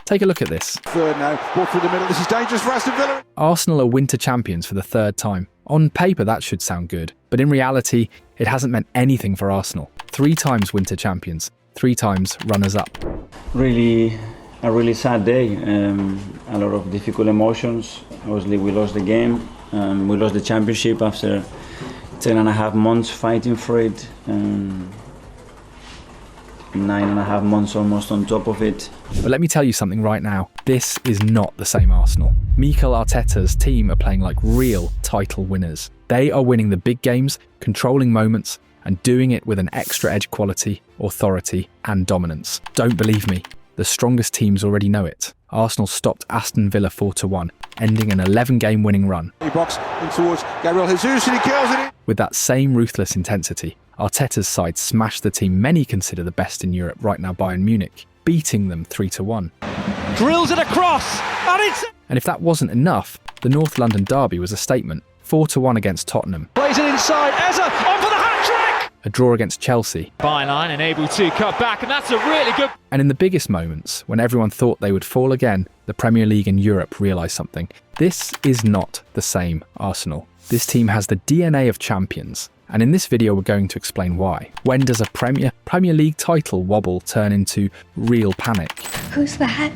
Take a look at this. Third now, ball through the middle. This is dangerous for Aston Villa. Arsenal are winter champions for the third time. On paper, that should sound good, but in reality, it hasn't meant anything for Arsenal. 3 times winter champions, 3 times runners-up. A really sad day, a lot of difficult emotions. Obviously, we lost the game, we lost the championship after 10.5 months fighting for it, 9.5 months almost on top of it. But let me tell you something right now, this is not the same Arsenal. Mikel Arteta's team are playing like real title winners. They are winning the big games, controlling moments, and doing it with an extra edge quality, authority, and dominance. Don't believe me? The strongest teams already know it. Arsenal stopped Aston Villa 4-1, ending an 11-game winning run. He box in towards Gabriel Jesus and he kills it. With that same ruthless intensity, Arteta's side smashed the team many consider the best in Europe right now, Bayern Munich, beating them 3-1. Drills it across, And if that wasn't enough, the North London derby was a statement. 4-1 against Tottenham. Plays it inside, Eza on for the hat-trick! A draw against Chelsea. Byline and able to cut back, and that's a really good... And in the biggest moments, when everyone thought they would fall again, the Premier League and Europe realised something. This is not the same Arsenal. This team has the DNA of champions. And in this video, we're going to explain why. When does a Premier League title wobble turn into real panic? Who's that?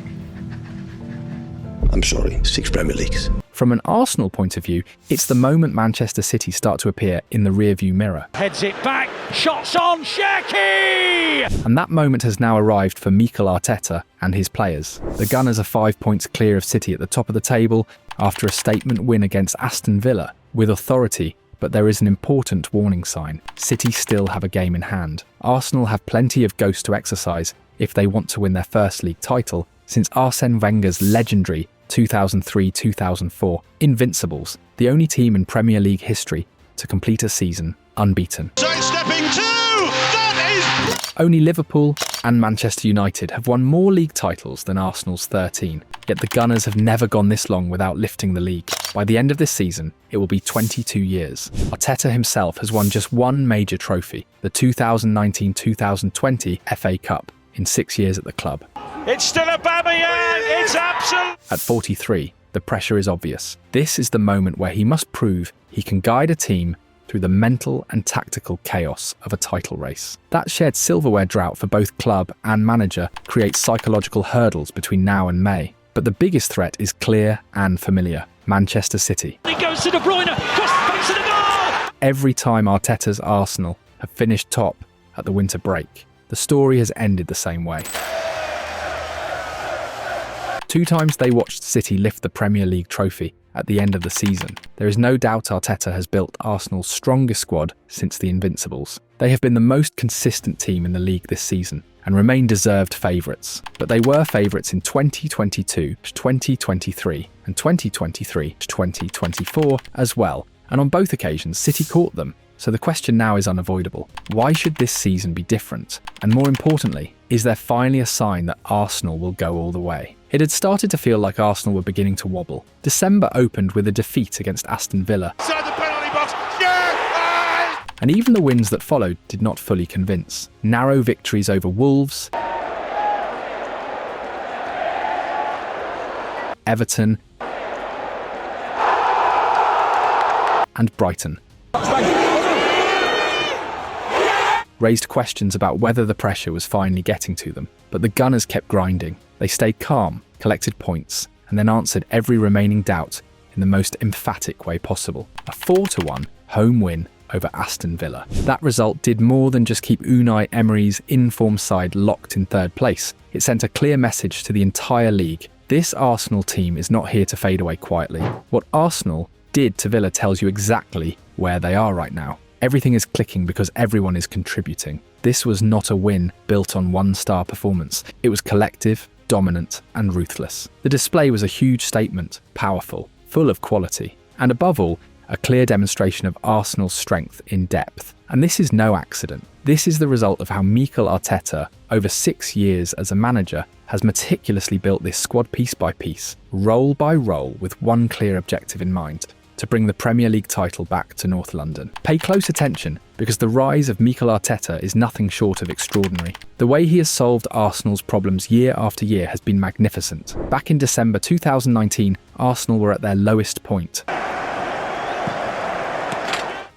I'm sorry, 6 Premier Leagues. From an Arsenal point of view, it's the moment Manchester City start to appear in the rearview mirror. Heads it back, shots on, Shaki! And that moment has now arrived for Mikel Arteta and his players. The Gunners are 5 points clear of City at the top of the table after a statement win against Aston Villa with authority, but there is an important warning sign. City still have a game in hand. Arsenal have plenty of ghosts to exercise if they want to win their first league title since Arsene Wenger's legendary 2003-2004 Invincibles, the only team in Premier League history to complete a season unbeaten. Sidestepping two! That is... Only Liverpool and Manchester United have won more league titles than Arsenal's 13, yet the Gunners have never gone this long without lifting the league. By the end of this season, it will be 22 years. Arteta himself has won just one major trophy, the 2019-2020 FA Cup, in 6 years at the club. It's still a Aubameyang, it's absolute! At 43, the pressure is obvious. This is the moment where he must prove he can guide a team through the mental and tactical chaos of a title race. That shared silverware drought for both club and manager creates psychological hurdles between now and May. But the biggest threat is clear and familiar: Manchester City. He goes to De Bruyne, cross the face of the ball! Every time Arteta's Arsenal have finished top at the winter break, the story has ended the same way. 2 times they watched City lift the Premier League trophy at the end of the season. There is no doubt Arteta has built Arsenal's strongest squad since the Invincibles. They have been the most consistent team in the league this season and remain deserved favourites. But they were favourites in 2022, 2023 and 2023-2024 as well. And on both occasions, City caught them. So the question now is unavoidable. Why should this season be different? And more importantly, is there finally a sign that Arsenal will go all the way? It had started to feel like Arsenal were beginning to wobble. December opened with a defeat against Aston Villa. Inside the penalty box. Yeah! And even the wins that followed did not fully convince. Narrow victories over Wolves, Everton, and Brighton raised questions about whether the pressure was finally getting to them. But the Gunners kept grinding. They stayed calm, collected points, and then answered every remaining doubt in the most emphatic way possible. A 4-1 home win over Aston Villa. That result did more than just keep Unai Emery's in-form side locked in third place. It sent a clear message to the entire league. This Arsenal team is not here to fade away quietly. What Arsenal did to Villa tells you exactly where they are right now. Everything is clicking because everyone is contributing. This was not a win built on one-star performance. It was collective, dominant, and ruthless. The display was a huge statement, powerful, full of quality, and above all, a clear demonstration of Arsenal's strength in depth. And this is no accident. This is the result of how Mikel Arteta, over 6 years as a manager, has meticulously built this squad piece by piece, role by role, with one clear objective in mind: to bring the Premier League title back to North London. Pay close attention, because the rise of Mikel Arteta is nothing short of extraordinary. The way he has solved Arsenal's problems year after year has been magnificent. Back in December 2019, Arsenal were at their lowest point.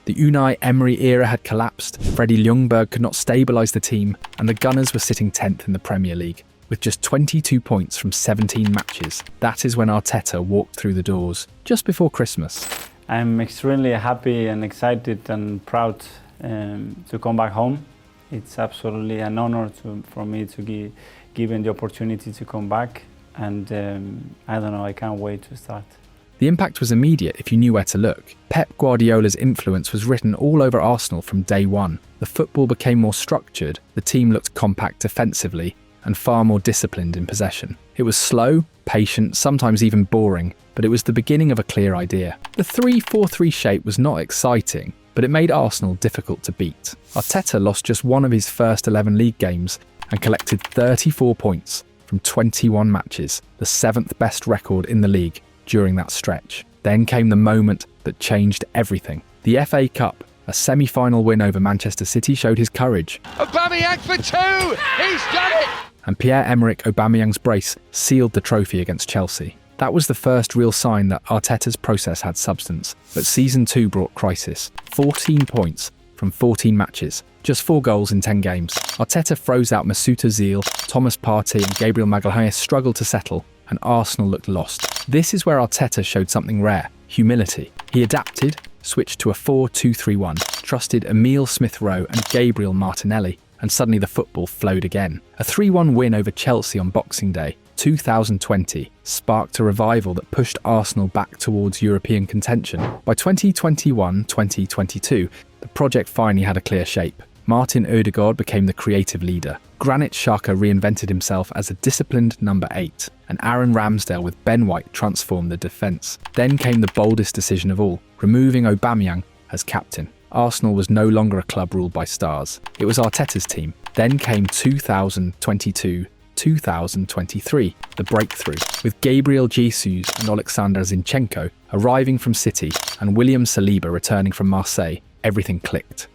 The Unai Emery era had collapsed, Freddie Ljungberg could not stabilise the team, and the Gunners were sitting 10th in the Premier League, with just 22 points from 17 matches. That is when Arteta walked through the doors, just before Christmas. I'm extremely happy and excited and proud to come back home. It's absolutely an honor for me to be given the opportunity to come back, and I don't know, I can't wait to start. The impact was immediate if you knew where to look. Pep Guardiola's influence was written all over Arsenal from day one. The football became more structured, the team looked compact defensively, and far more disciplined in possession. It was slow, patient, sometimes even boring, but it was the beginning of a clear idea. The 3-4-3 shape was not exciting, but it made Arsenal difficult to beat. Arteta lost just one of his first 11 league games and collected 34 points from 21 matches, the 7th best record in the league during that stretch. Then came the moment that changed everything. The FA Cup, a semi-final win over Manchester City, showed his courage. Aubameyang for 2! He's done it! And Pierre-Emerick Aubameyang's brace sealed the trophy against Chelsea. That was the first real sign that Arteta's process had substance. But Season 2 brought crisis. 14 points from 14 matches, just 4 goals in 10 games. Arteta froze out Mesut Ozil, Thomas Partey and Gabriel Magalhaes struggled to settle, and Arsenal looked lost. This is where Arteta showed something rare: humility. He adapted, switched to a 4-2-3-1, trusted Emile Smith-Rowe and Gabriel Martinelli, and suddenly the football flowed again. A 3-1 win over Chelsea on Boxing Day 2020 sparked a revival that pushed Arsenal back towards European contention. By 2021-2022, the project finally had a clear shape. Martin Ødegaard became the creative leader. Granit Xhaka reinvented himself as a disciplined number 8, and Aaron Ramsdale with Ben White transformed the defence. Then came the boldest decision of all, removing Aubameyang as captain. Arsenal was no longer a club ruled by stars. It was Arteta's team. Then came 2022-2023, the breakthrough, with Gabriel Jesus and Alexander Zinchenko arriving from City and William Saliba returning from Marseille. Everything clicked.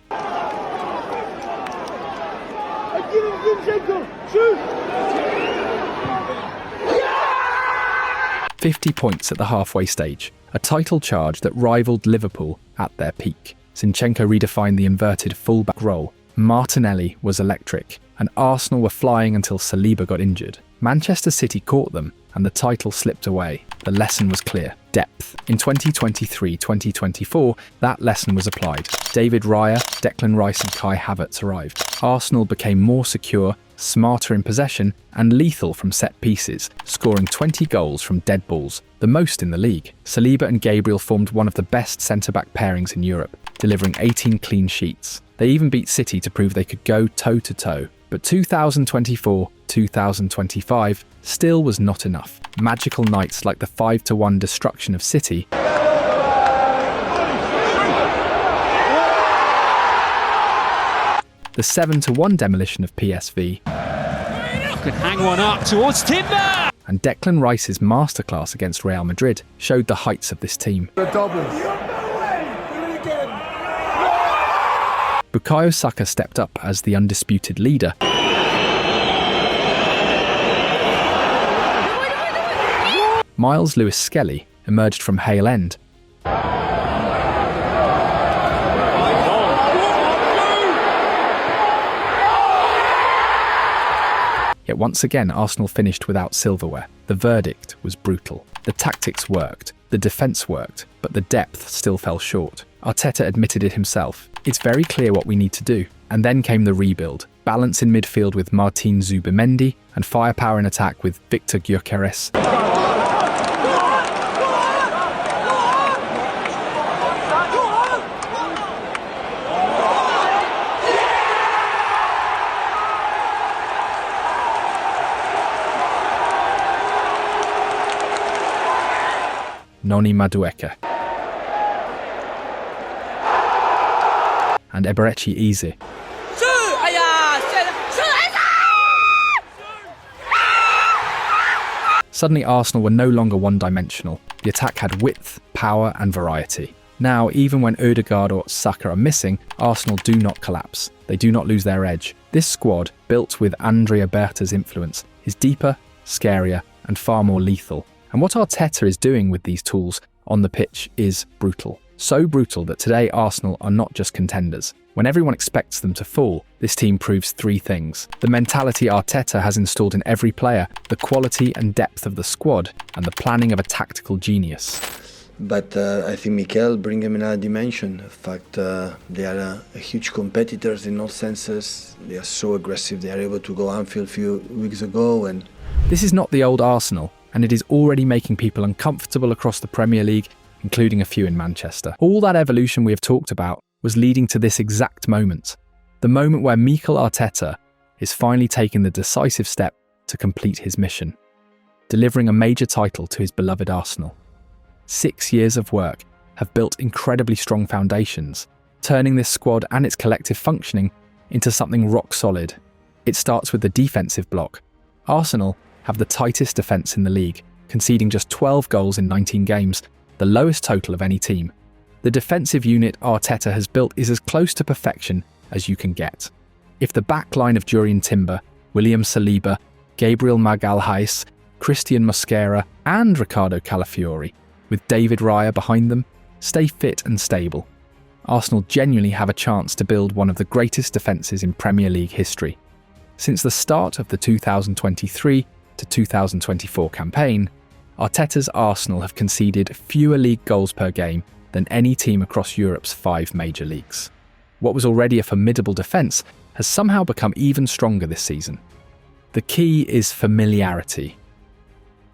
50 points at the halfway stage, a title charge that rivaled Liverpool at their peak. Zinchenko redefined the inverted fullback role. Martinelli was electric, and Arsenal were flying until Saliba got injured. Manchester City caught them, and the title slipped away. The lesson was clear: depth. In 2023-2024, that lesson was applied. David Raya, Declan Rice and Kai Havertz arrived. Arsenal became more secure, smarter in possession, and lethal from set pieces, scoring 20 goals from dead balls, the most in the league. Saliba and Gabriel formed one of the best centre-back pairings in Europe, delivering 18 clean sheets. They even beat City to prove they could go toe-to-toe. But 2024-2025 still was not enough. Magical nights like the 5-1 destruction of City the 7-1 demolition of PSV Could hang one up towards Timber! and Declan Rice's masterclass against Real Madrid showed the heights of this team. Bukayo Saka stepped up as the undisputed leader. Miles Lewis-Skelly emerged from Hale End. Yet once again, Arsenal finished without silverware. The verdict was brutal. The tactics worked, the defence worked, but the depth still fell short. Arteta admitted it himself. It's very clear what we need to do. And then came the rebuild. Balance in midfield with Martin Zubimendi and firepower in attack with Victor Gyökeres. Noni Madueke and Eberechi Eze. Suddenly Arsenal were no longer one-dimensional. The attack had width, power and variety. Now, even when Ødegaard or Saka are missing, Arsenal do not collapse. They do not lose their edge. This squad, built with Andrea Berta's influence, is deeper, scarier and far more lethal. And what Arteta is doing with these tools on the pitch is brutal. So brutal that today Arsenal are not just contenders. When everyone expects them to fall, this team proves three things: the mentality Arteta has installed in every player, the quality and depth of the squad, and the planning of a tactical genius. But I think Mikel bring him in another dimension. In fact, they are huge competitors in all senses. They are so aggressive. They are able to go Anfield a few weeks ago. And this is not the old Arsenal, and it is already making people uncomfortable across the Premier League, including a few in Manchester. All that evolution we have talked about was leading to this exact moment. The moment where Mikel Arteta is finally taking the decisive step to complete his mission, delivering a major title to his beloved Arsenal. 6 years of work have built incredibly strong foundations, turning this squad and its collective functioning into something rock solid. It starts with the defensive block. Arsenal have the tightest defence in the league, conceding just 12 goals in 19 games, the lowest total of any team. The defensive unit Arteta has built is as close to perfection as you can get. If the back line of Jurrien Timber, William Saliba, Gabriel Magalhaes, Christian Mosquera and Ricardo Calafiori, with David Raya behind them, stay fit and stable, Arsenal genuinely have a chance to build one of the greatest defences in Premier League history. Since the start of the 2023 to 2024 campaign, Arteta's Arsenal have conceded fewer league goals per game than any team across Europe's 5 major leagues. What was already a formidable defence has somehow become even stronger this season. The key is familiarity.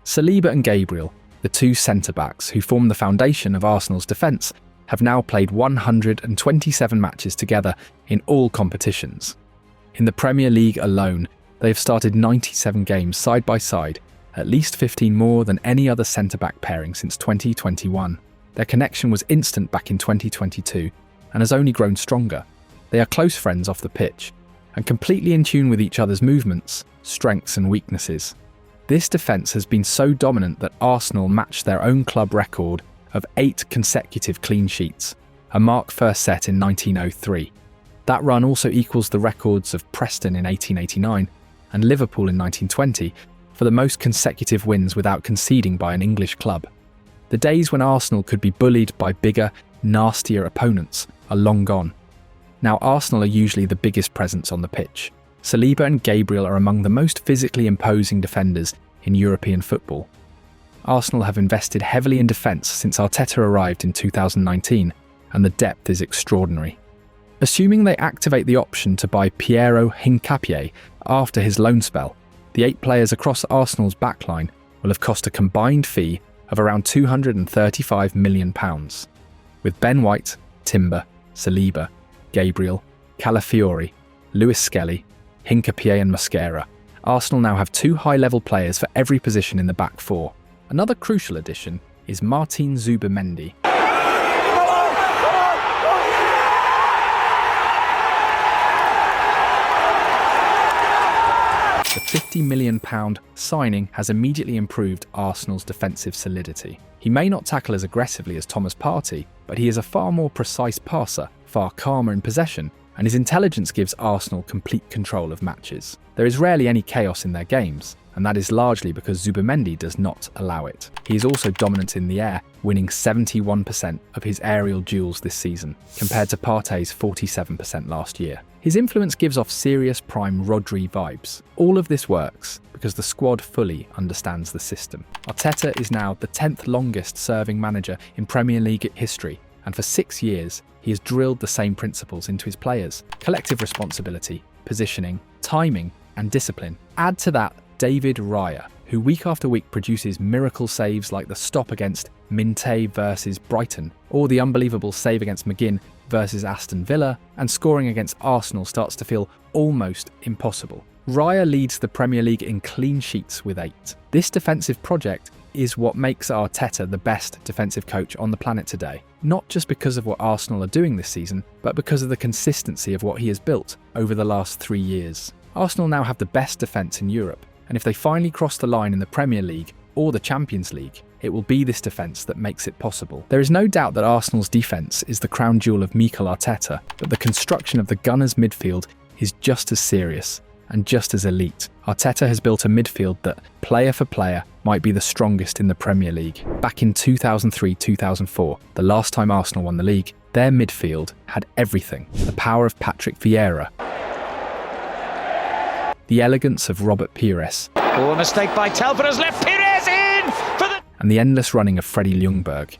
Saliba and Gabriel, the two centre-backs who form the foundation of Arsenal's defence, have now played 127 matches together in all competitions. In the Premier League alone, they have started 97 games side by side, at least 15 more than any other centre-back pairing since 2021. Their connection was instant back in 2022 and has only grown stronger. They are close friends off the pitch and completely in tune with each other's movements, strengths and weaknesses. This defence has been so dominant that Arsenal matched their own club record of 8 consecutive clean sheets, a mark first set in 1903. That run also equals the records of Preston in 1889 and Liverpool in 1920 for the most consecutive wins without conceding by an English club. The days when Arsenal could be bullied by bigger, nastier opponents are long gone. Now Arsenal are usually the biggest presence on the pitch. Saliba and Gabriel are among the most physically imposing defenders in European football. Arsenal have invested heavily in defence since Arteta arrived in 2019, and the depth is extraordinary. Assuming they activate the option to buy Piero Hincapié after his loan spell, the 8 players across Arsenal's backline will have cost a combined fee of around £235 million. With Ben White, Timber, Saliba, Gabriel, Calafiori, Lewis Skelly, Hincapié and Mosquera, Arsenal now have 2 high-level players for every position in the back 4. Another crucial addition is Martin Zubimendi. The £50 million signing has immediately improved Arsenal's defensive solidity. He may not tackle as aggressively as Thomas Partey, but he is a far more precise passer, far calmer in possession, and his intelligence gives Arsenal complete control of matches. There is rarely any chaos in their games, and that is largely because Zubimendi does not allow it. He is also dominant in the air, winning 71% of his aerial duels this season, compared to Partey's 47% last year. His influence gives off serious prime Rodri vibes. All of this works because the squad fully understands the system. Arteta is now the 10th longest serving manager in Premier League history, and for 6 years, he has drilled the same principles into his players: collective responsibility, positioning, timing, and discipline. Add to that David Raya, who week after week produces miracle saves like the stop against Minte versus Brighton, or the unbelievable save against McGinn versus Aston Villa, and scoring against Arsenal starts to feel almost impossible. Raya leads the Premier League in clean sheets with 8. This defensive project is what makes Arteta the best defensive coach on the planet today, not just because of what Arsenal are doing this season, but because of the consistency of what he has built over the last 3 years. Arsenal now have the best defence in Europe, and if they finally cross the line in the Premier League, or the Champions League, it will be this defence that makes it possible. There is no doubt that Arsenal's defence is the crown jewel of Mikel Arteta, but the construction of the Gunners' midfield is just as serious and just as elite. Arteta has built a midfield that, player for player, might be the strongest in the Premier League. Back in 2003-2004, the last time Arsenal won the league, their midfield had everything. The power of Patrick Vieira, the elegance of Robert Pires, Oh, a mistake by Telford has left Pires in for the... and the endless running of Freddie Ljungberg.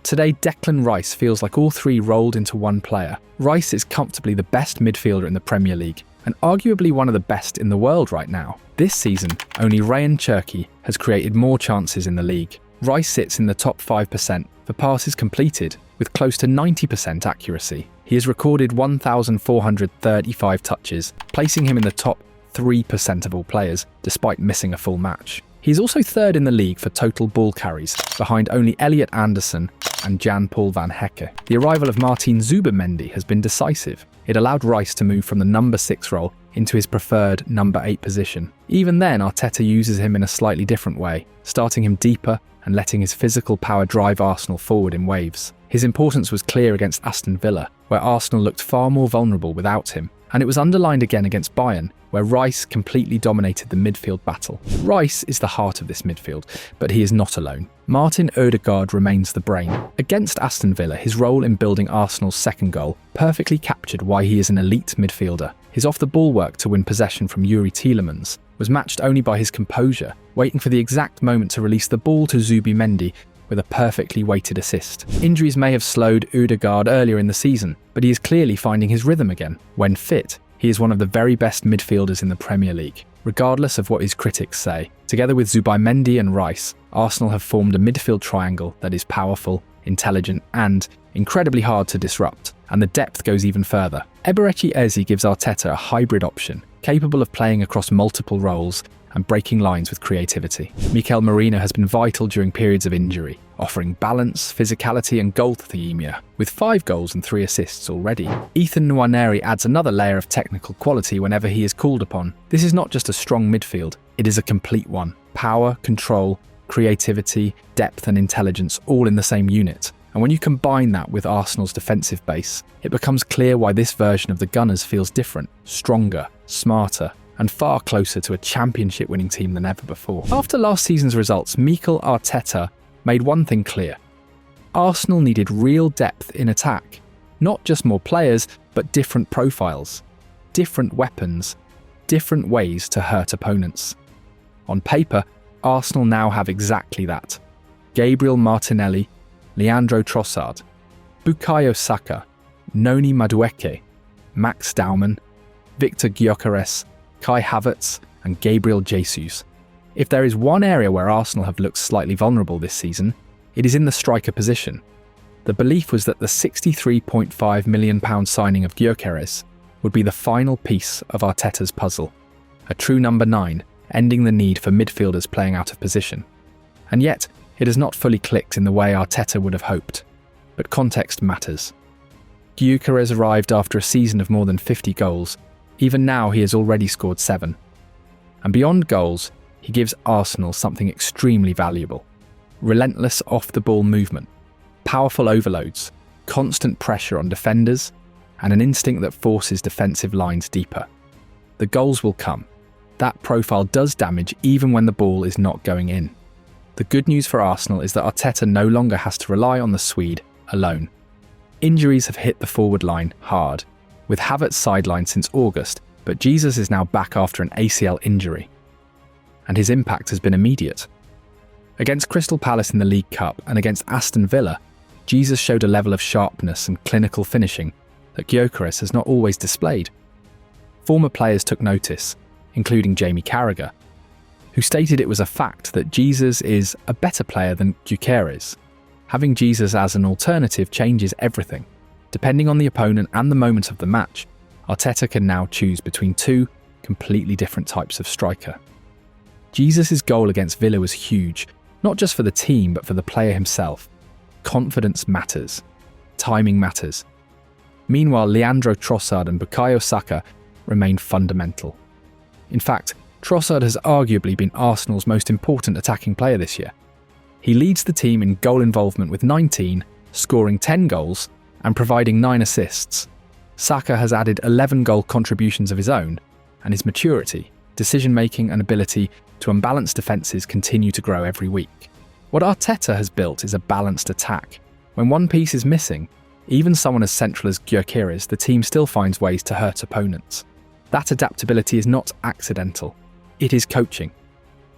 Today, Declan Rice feels like all three rolled into one player. Rice is comfortably the best midfielder in the Premier League, and arguably one of the best in the world right now. This season, only Ryan Cherki has created more chances in the league. Rice sits in the top 5% for passes completed, with close to 90% accuracy. He has recorded 1,435 touches, placing him in the top 3% of all players, despite missing a full match. He is also third in the league for total ball carries, behind only Elliot Anderson and Jan-Paul van Hecke. The arrival of Martin Zubimendi has been decisive. It allowed Rice to move from the number 6 role into his preferred number 8 position. Even then, Arteta uses him in a slightly different way, starting him deeper and letting his physical power drive Arsenal forward in waves. His importance was clear against Aston Villa, where Arsenal looked far more vulnerable without him, and it was underlined again against Bayern, where Rice completely dominated the midfield battle. Rice is the heart of this midfield, but he is not alone. Martin Ødegaard remains the brain. Against Aston Villa, his role in building Arsenal's second goal perfectly captured why he is an elite midfielder. His off-the-ball work to win possession from Yuri Tielemans was matched only by his composure, waiting for the exact moment to release the ball to Zubimendi with a perfectly weighted assist. Injuries may have slowed Ødegaard earlier in the season, but he is clearly finding his rhythm again. When fit, he is one of the very best midfielders in the Premier League, regardless of what his critics say. Together with Zubimendi and Rice, Arsenal have formed a midfield triangle that is powerful, intelligent, and incredibly hard to disrupt. And the depth goes even further. Eberechi Eze gives Arteta a hybrid option, capable of playing across multiple roles and breaking lines with creativity. Mikel Merino has been vital during periods of injury, offering balance, physicality and goal-themia, with 5 goals and 3 assists already. Ethan Nwaneri adds another layer of technical quality whenever he is called upon. This is not just a strong midfield, it is a complete one. Power, control, creativity, depth and intelligence all in the same unit. And when you combine that with Arsenal's defensive base, it becomes clear why this version of the Gunners feels different, stronger, smarter, and far closer to a championship-winning team than ever before. After last season's results, Mikel Arteta made one thing clear. Arsenal needed real depth in attack. Not just more players, but different profiles, different weapons, different ways to hurt opponents. On paper, Arsenal now have exactly that. Gabriel Martinelli, Leandro Trossard, Bukayo Saka, Noni Madueke, Max Daumann, Victor Gyökeres, Kai Havertz and Gabriel Jesus. If there is one area where Arsenal have looked slightly vulnerable this season, it is in the striker position. The belief was that the £63.5 million signing of Gyökeres would be the final piece of Arteta's puzzle, a true number 9, ending the need for midfielders playing out of position. And yet, it has not fully clicked in the way Arteta would have hoped. But context matters. Gyökeres arrived after a season of more than 50 goals. Even now, he has already scored 7. And beyond goals, he gives Arsenal something extremely valuable. Relentless off-the-ball movement, powerful overloads, constant pressure on defenders, and an instinct that forces defensive lines deeper. The goals will come. That profile does damage even when the ball is not going in. The good news for Arsenal is that Arteta no longer has to rely on the Swede alone. Injuries have hit the forward line hard, with Havertz sidelined since August, but Jesus is now back after an ACL injury. And his impact has been immediate. Against Crystal Palace in the League Cup and against Aston Villa, Jesus showed a level of sharpness and clinical finishing that Gyökeres has not always displayed. Former players took notice, including Jamie Carragher, who stated it was a fact that Jesus is a better player than Gyökeres. Having Jesus as an alternative changes everything. Depending on the opponent and the moment of the match, Arteta can now choose between 2 completely different types of striker. Jesus' goal against Villa was huge, not just for the team but for the player himself. Confidence matters. Timing matters. Meanwhile, Leandro Trossard and Bukayo Saka remain fundamental. In fact, Trossard has arguably been Arsenal's most important attacking player this year. He leads the team in goal involvement with 19, scoring 10 goals and providing 9 assists. Saka has added 11 goal contributions of his own, and his maturity, decision-making and ability to unbalance defences continue to grow every week. What Arteta has built is a balanced attack. When one piece is missing, even someone as central as Gyökeres, the team still finds ways to hurt opponents. That adaptability is not accidental. It is coaching.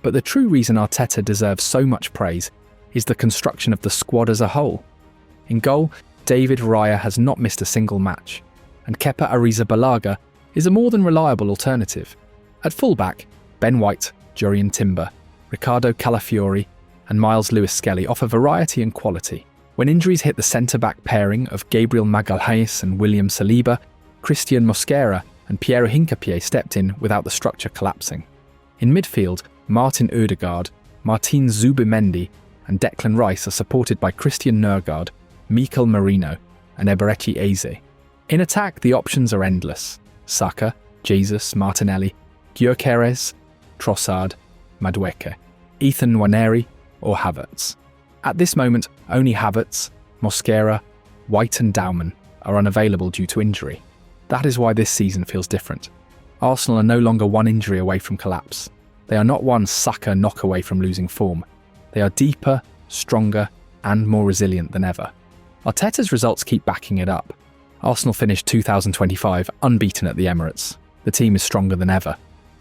But the true reason Arteta deserves so much praise is the construction of the squad as a whole. In goal, David Raya has not missed a single match, and Kepa Arrizabalaga is a more than reliable alternative. At fullback, Ben White, Jurriën Timber, Ricardo Calafiori and Miles Lewis-Skelly offer variety and quality. When injuries hit the centre-back pairing of Gabriel Magalhaes and William Saliba, Christian Mosquera and Piero Hincapié stepped in without the structure collapsing. In midfield, Martin Ødegaard, Martin Zubimendi and Declan Rice are supported by Christian Nørgaard, Mikel Merino and Eberechi Eze. In attack, the options are endless. Saka, Jesus, Martinelli, Gyökeres, Trossard, Madueke, Ethan Nwaneri or Havertz. At this moment, only Havertz, Mosquera, White and Dauman are unavailable due to injury. That is why this season feels different. Arsenal are no longer one injury away from collapse. They are not one Saka knock away from losing form. They are deeper, stronger and more resilient than ever. Arteta's results keep backing it up. Arsenal finished 2025 unbeaten at the Emirates. The team is stronger than ever.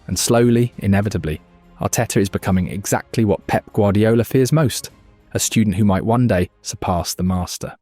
And slowly, inevitably, Arteta is becoming exactly what Pep Guardiola fears most, a student who might one day surpass the master.